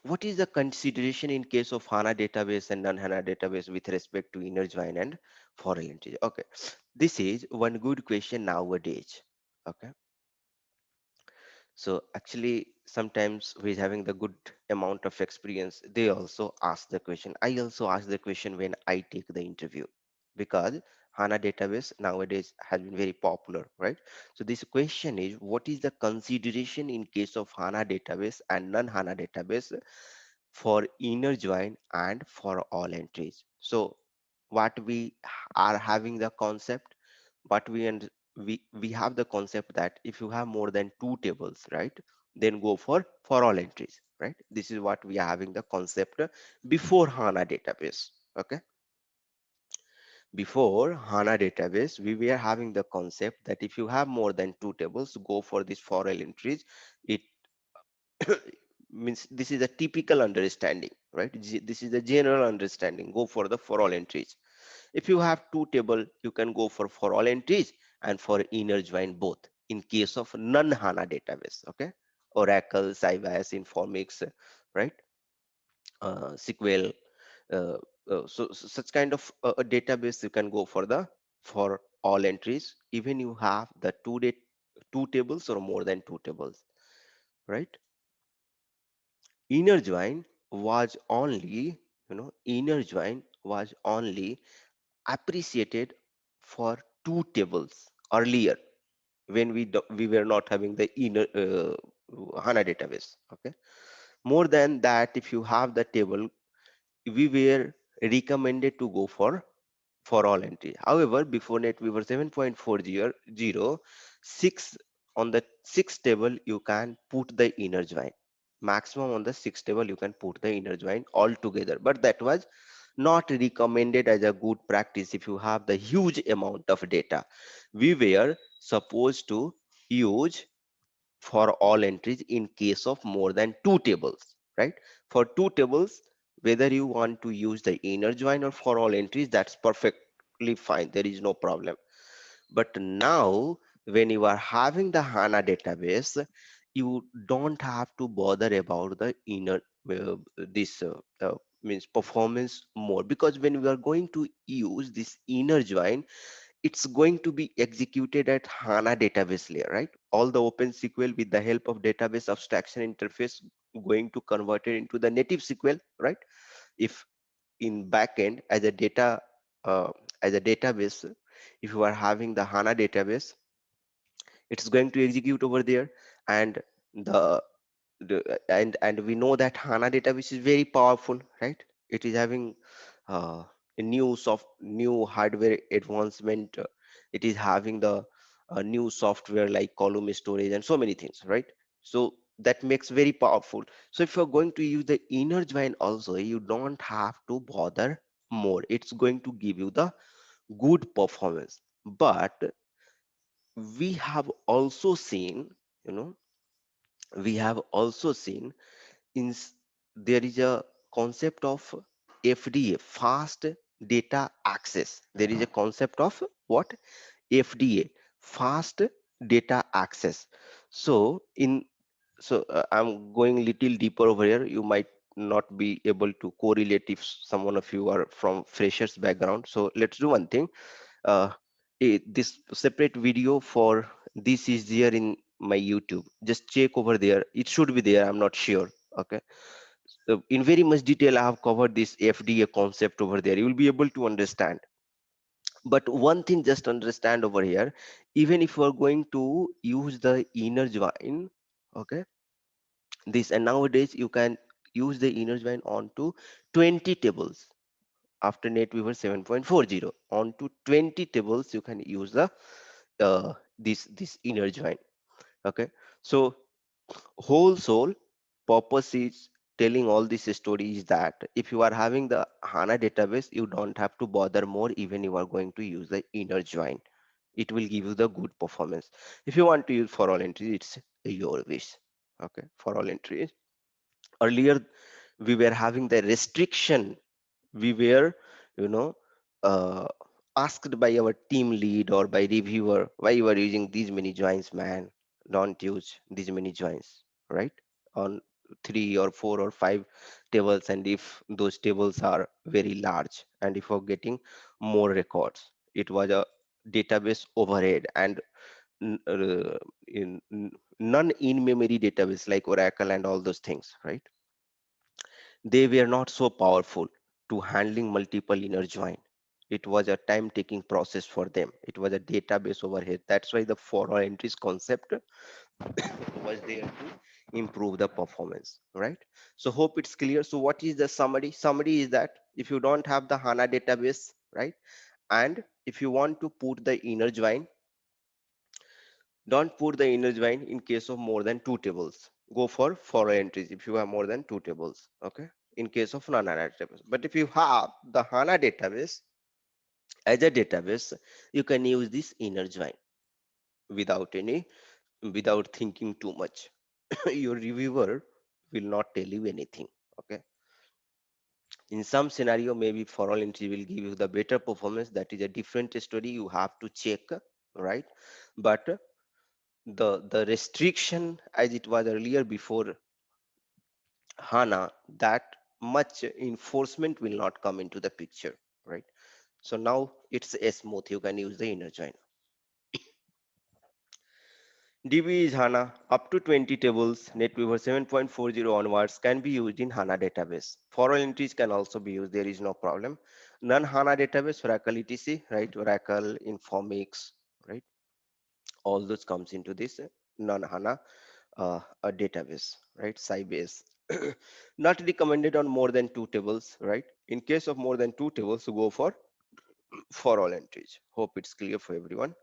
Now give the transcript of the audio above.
What is the consideration in case of HANA database and non-HANA database with respect to inner join and foreign entries? Okay, this is one good question nowadays. Okay, so actually sometimes who is having the good amount of experience, they also ask the question. I also ask the question when I take the interview, because HANA database nowadays has been very popular, right? So this question is, what is the consideration in case of HANA database and non-HANA database for inner join and for all entries? So what we are having the concept, what we and we have the concept that if you have more than two tables, right, then go for all entries, right? This is what we are having the concept before HANA database. Okay, before HANA database we were having the concept that if you have more than two tables, go for this for all entries. It means this is a typical understanding, right? This is the general understanding, go for the for all entries. If you have two table, you can go for all entries and for inner join both in case of non-HANA database. Okay, Oracle, Sybase, Informix, right? SQL. Uh, such kind of a database you can go for the for all entries, even you have the two tables or more than two tables, right? Inner join was only, inner join was only appreciated for two tables earlier, when we were not having the inner HANA database. Okay, more than that, if you have the table, we were recommended to go for all entry. However, before net we were 7.40, 6 on the sixth table you can put the inner join. Maximum on the sixth table you can put the inner join altogether. But that was not recommended as a good practice if you have the huge amount of data. We were supposed to use for all entries in case of more than two tables, right? For two tables, whether you want to use the inner join or for all entries, that's perfectly fine. There is no problem. But now, when you are having the HANA database, you don't have to bother about the inner this means performance more, because when we are going to use this inner join, it's going to be executed at HANA database layer, right? All the OpenSQL with the help of database abstraction interface going to convert it into the native SQL, right? If in backend as a data as a database, if you are having the HANA database, it's going to execute over there, and and we know that HANA database is very powerful, right? It is having a new hardware advancement. It is having the new software like column storage and so many things, right? So that makes very powerful. So if you're going to use the inner join also, you don't have to bother more. It's going to give you the good performance. But we have also seen, you know, we have also seen in there is a concept of FDA, fast data access. There is a concept of what? FDA, fast data access. So in I'm going little deeper over here. You might not be able to correlate if someone of you are from freshers background. So let's do one thing. uh, this separate video for this is there in my YouTube. Just check over there, it should be there, I'm not sure. Okay, so in very much detail I have covered this FDA concept over there, you will be able to understand. But one thing just understand over here, even if you are going to use the inner join, okay, this, and nowadays you can use the inner join onto 20 tables. After NetWeaver 7.40 on to 20 tables you can use the this inner join. Okay, so whole soul purpose is telling all this story is that if you are having the HANA database, you don't have to bother more. Even you are going to use the inner join, it will give you the good performance. If you want to use for all entries, it's your wish. Okay, for all entries, earlier we were having the restriction. We were, you know, uh, asked by our team lead or by reviewer, why you are using these many joins, man? Don't use these many joins, right? On three or four or five tables, and if those tables are very large, and if you're getting more records, it was a database overhead. And n- uh, none in memory database like Oracle and all those things, right? They were not so powerful to handling multiple inner join. It was a time taking process for them. It was a database overhead. That's why the for all entries concept was there to improve the performance, right? So hope it's clear. So what is the summary is that if you don't have the HANA database, right, and if you want to put the inner join, don't put the inner join in case of more than two tables. Go for entries if you have more than two tables, okay, in case of non-HANA database. But if you have the HANA database as a database, you can use this inner join without any, without thinking too much. Your reviewer will not tell you anything, okay. In some scenario, maybe for all entry will give you the better performance. That is a different story, you have to check, right? But the restriction as it was earlier before HANA, that much enforcement will not come into the picture, right? So now it's a smooth, you can use the inner join. DB is HANA. Up to 20 tables, NetWeaver 7.40 onwards can be used in HANA database. For all entries can also be used. There is no problem. Non-HANA database, Oracle etc. Right? Oracle, Informix, right? All those comes into this non-HANA a database, right? Sybase. Not recommended on more than two tables, right? In case of more than two tables, go for all entries. Hope it's clear for everyone.